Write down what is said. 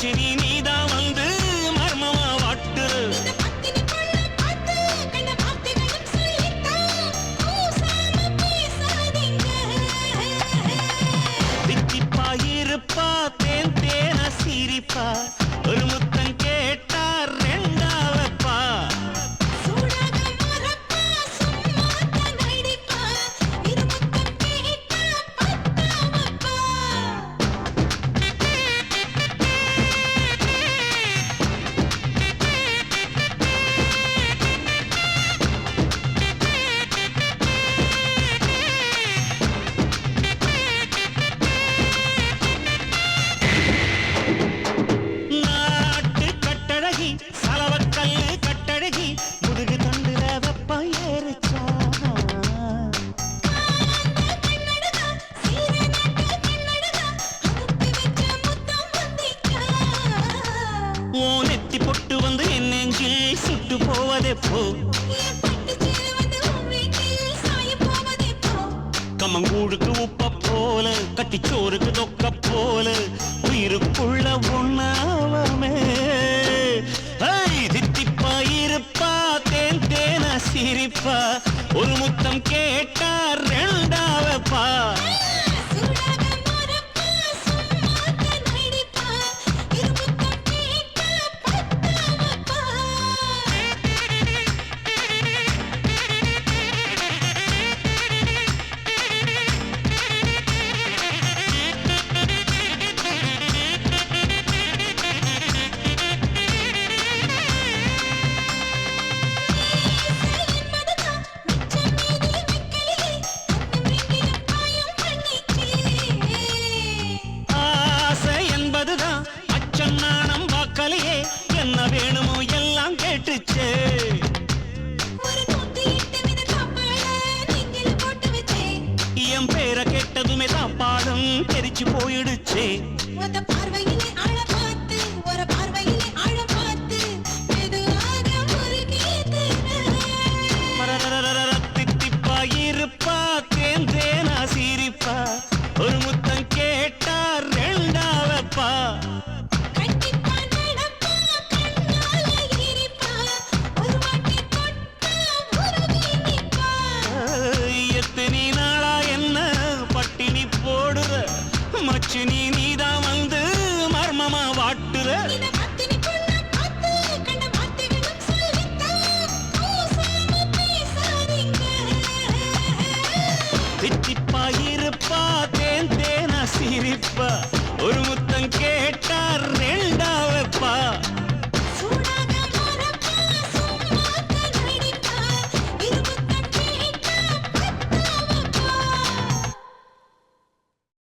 மச்சினி நீதான் வந்து மர்மமா வாட்டு தித்திப்பா இருப்பா தேன் தேன சிரிப்பா ஒரு முத்தம் கேட்டா ரெண்டாவப்பா சலவக்கல்லு கட்டழகி முதுகு தண்டுல வெப்ப ஏறிச்சா ஓ நெத்தி பொட்டு வந்து என் நெஞ்சில் சுட்டு போவதெப்போ கம்மங்கூழுக்கு உப்ப போல கட்டிச்சோறுக்கு தொக்க போல உயிருக்குள்ள ஒண்ணாவமே தித்திப்பா இருப்பா தேன் தேன சிரிப்பா ஒரு முத்தம் கேட்டா ரெண்டாவப்பா நாணம் வாக்கலையே என்ன வேணுமோ எல்லாம் கேட்டுச்சே என் பேரை கேட்டதுமே தான் பாடம் தெரிச்சு போயிடுச்சே